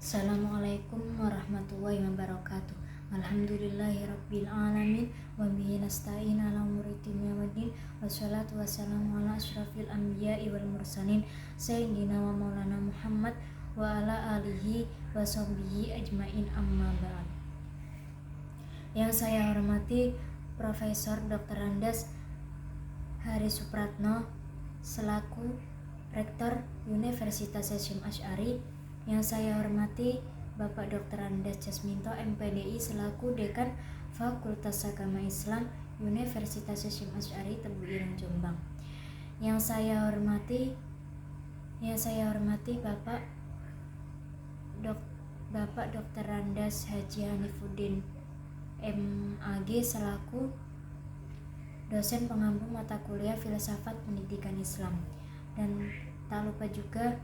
Assalamualaikum warahmatullahi wabarakatuh. Alhamdulillahirabbil alamin wa bihi nasta'in ala umuri dunya waddin wassalatu wassalamu ala asyrafil anbiya'i wal mursalin sayyidina wa maulana Muhammad wa ala alihi wa sahbihi ajmain, amma ba'd. Yang saya hormati Profesor Dr. Andes Hari Supratno selaku Rektor Universitas Hasyim Asy'ari. Yang saya hormati Bapak Dr. Andes Jasminto MPDI selaku Dekan Fakultas Agama Islam Universitas Hasyim Asy'ari Tebu Ireng Jombang. Yang saya hormati Bapak Dr. Andes Haji Hanifuddin MAG selaku dosen pengampu mata kuliah Filsafat Pendidikan Islam. Dan tak lupa juga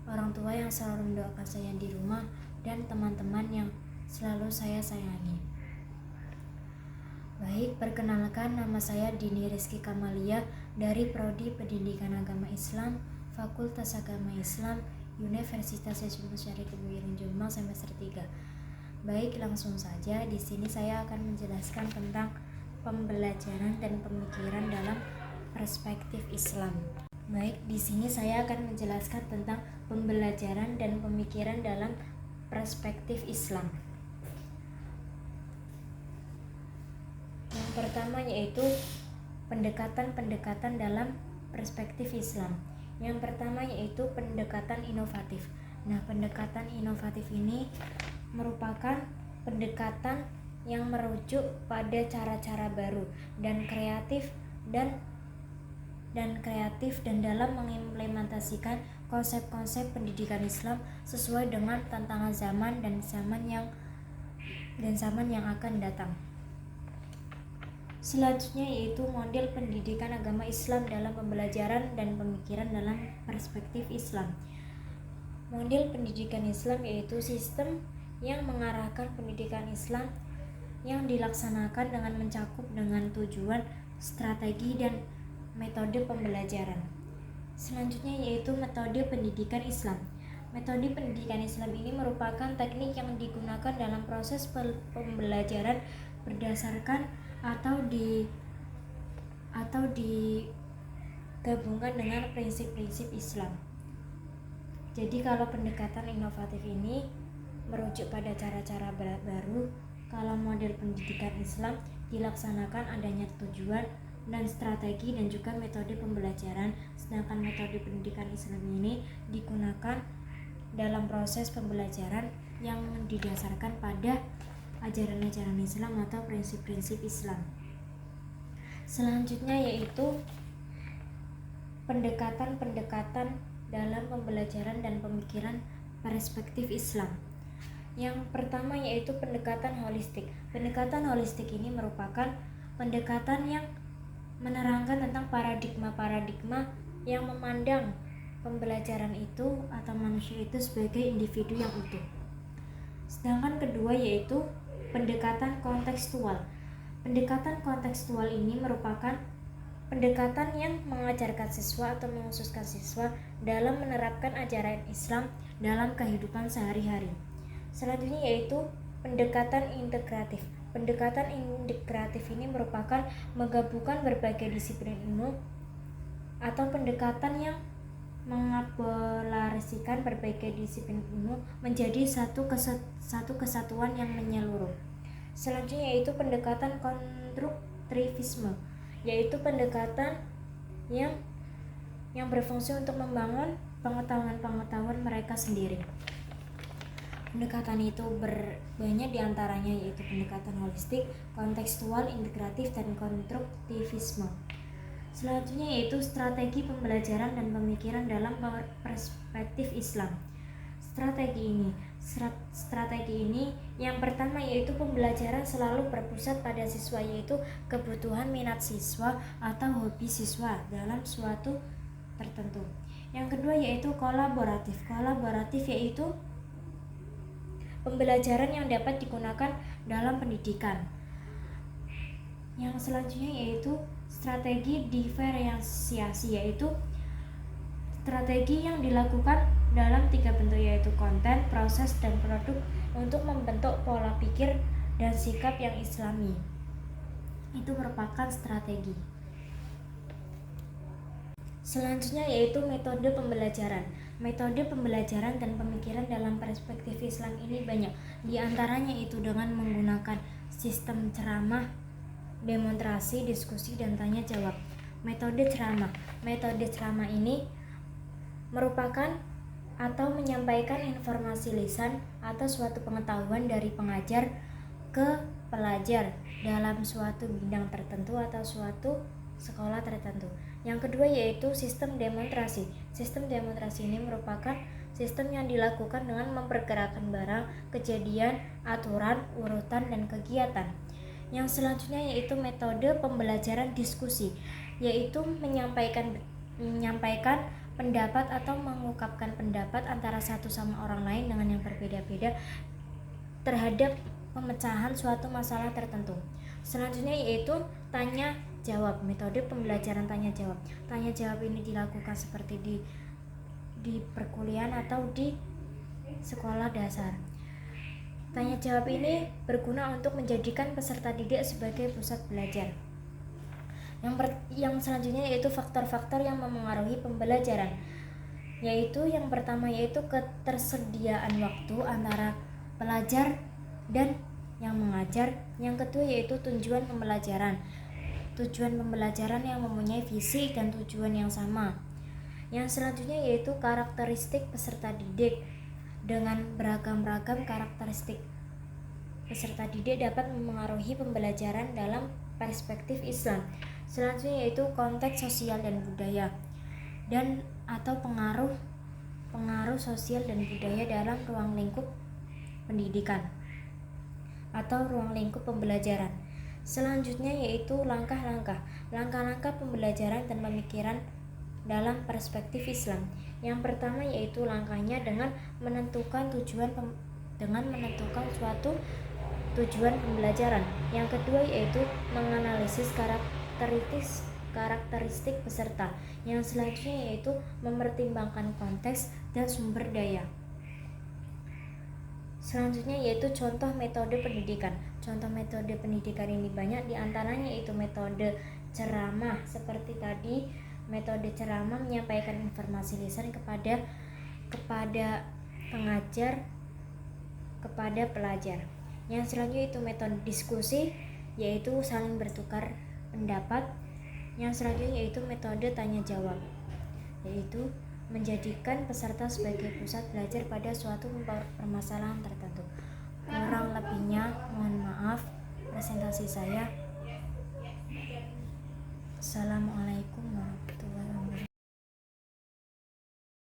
orang tua yang selalu mendoakan saya di rumah dan teman-teman yang selalu saya sayangi. Baik, perkenalkan, nama saya Dini Rizky Kamalia dari Prodi Pendidikan Agama Islam Fakultas Agama Islam Universitas Hasyim Asy'ari Tebu Ireng Jombang semester 3. Baik, langsung saja. Di sini saya akan menjelaskan tentang pembelajaran dan pemikiran dalam perspektif Islam. Baik, di sini saya akan menjelaskan tentang pembelajaran dan pemikiran dalam perspektif Islam. Yang pertama yaitu pendekatan-pendekatan dalam perspektif Islam. Yang pertama yaitu pendekatan inovatif. Nah, pendekatan inovatif ini merupakan pendekatan yang merujuk pada cara-cara baru dan kreatif dan dalam mengimplementasikan konsep-konsep pendidikan Islam sesuai dengan tantangan zaman dan zaman yang akan datang. Selanjutnya yaitu model pendidikan agama Islam dalam pembelajaran dan pemikiran dalam perspektif Islam. Model pendidikan Islam yaitu sistem yang mengarahkan pendidikan Islam yang dilaksanakan dengan mencakup dengan tujuan, strategi, dan metode pembelajaran. Selanjutnya yaitu metode pendidikan Islam. Metode pendidikan Islam ini merupakan teknik yang digunakan dalam proses pembelajaran berdasarkan atau digabungkan dengan prinsip-prinsip Islam. Jadi kalau pendekatan inovatif ini merujuk pada cara-cara baru, kalau model pendidikan Islam dilaksanakan adanya tujuan dan strategi dan juga metode pembelajaran, sedangkan metode pendidikan Islam ini digunakan dalam proses pembelajaran yang didasarkan pada ajaran-ajaran Islam atau prinsip-prinsip Islam. Selanjutnya yaitu pendekatan-pendekatan dalam pembelajaran dan pemikiran perspektif Islam. Yang pertama yaitu pendekatan holistik. Pendekatan holistik ini merupakan pendekatan yang menerangkan tentang paradigma-paradigma yang memandang pembelajaran itu atau manusia itu sebagai individu yang utuh. Sedangkan kedua yaitu pendekatan kontekstual. Pendekatan kontekstual ini merupakan pendekatan yang mengajarkan siswa atau mengkhususkan siswa dalam menerapkan ajaran Islam dalam kehidupan sehari-hari. Selanjutnya yaitu pendekatan integratif. Pendekatan integratif ini merupakan menggabungkan berbagai disiplin ilmu atau pendekatan yang mengapolarisikan berbagai disiplin ilmu menjadi satu kesatuan yang menyeluruh. Selanjutnya yaitu pendekatan konstruktivisme, yaitu pendekatan yang berfungsi untuk membangun pengetahuan mereka sendiri. Pendekatan itu banyak diantaranya yaitu pendekatan holistik, kontekstual, integratif, dan konstruktivisme. Selanjutnya yaitu strategi pembelajaran dan pemikiran dalam perspektif Islam. Strategi ini yang pertama yaitu pembelajaran selalu berpusat pada siswa, yaitu kebutuhan minat siswa atau hobi siswa dalam suatu tertentu. Yang kedua yaitu kolaboratif. Kolaboratif yaitu pembelajaran yang dapat digunakan dalam pendidikan. Yang selanjutnya yaitu strategi diferensiasi, yaitu strategi yang dilakukan dalam 3 bentuk, yaitu konten, proses, dan produk, untuk membentuk pola pikir dan sikap yang islami. Itu merupakan strategi. Selanjutnya yaitu metode pembelajaran. Metode pembelajaran dan pemikiran dalam perspektif Islam ini banyak. Di antaranya itu dengan menggunakan sistem ceramah, demonstrasi, diskusi, dan tanya jawab. Metode ceramah. Metode ceramah ini merupakan atau menyampaikan informasi lisan atau suatu pengetahuan dari pengajar ke pelajar dalam suatu bidang tertentu atau suatu sekolah tertentu. Yang kedua yaitu sistem demonstrasi. Sistem demonstrasi ini merupakan sistem yang dilakukan dengan mempergerakkan barang, kejadian, aturan, urutan, dan kegiatan. Yang selanjutnya yaitu metode pembelajaran diskusi, yaitu menyampaikan pendapat atau mengungkapkan pendapat antara satu sama orang lain dengan yang berbeda-beda terhadap pemecahan suatu masalah tertentu. Selanjutnya yaitu tanya jawab. Metode pembelajaran tanya jawab. Tanya jawab ini dilakukan seperti di perkuliahan atau di sekolah dasar. Tanya jawab ini berguna untuk menjadikan peserta didik sebagai pusat belajar. Yang selanjutnya yaitu faktor-faktor yang memengaruhi pembelajaran, yaitu yang pertama yaitu ketersediaan waktu antara pelajar dan yang mengajar. Yang kedua yaitu tujuan pembelajaran yang mempunyai visi dan tujuan yang sama. Yang selanjutnya yaitu karakteristik peserta didik. Dengan beragam-ragam karakteristik peserta didik dapat memengaruhi pembelajaran dalam perspektif Islam. Selanjutnya yaitu konteks sosial dan budaya dan atau pengaruh sosial dan budaya dalam ruang lingkup pendidikan atau ruang lingkup pembelajaran. Selanjutnya yaitu langkah-langkah pembelajaran dan pemikiran dalam perspektif Islam. Yang pertama yaitu langkahnya dengan menentukan suatu tujuan pembelajaran. Yang kedua yaitu menganalisis karakteristik peserta. Yang selanjutnya yaitu mempertimbangkan konteks dan sumber daya. Selanjutnya yaitu contoh metode pendidikan. Contoh metode pendidikan ini banyak, diantaranya yaitu metode ceramah. Seperti tadi, metode ceramah menyampaikan informasi lisan kepada pengajar kepada pelajar. Yang selanjutnya itu metode diskusi, yaitu saling bertukar pendapat. Yang selanjutnya yaitu metode tanya jawab, yaitu menjadikan peserta sebagai pusat belajar pada suatu permasalahan tertentu. Kurang lebihnya mohon maaf presentasi saya. Assalamualaikum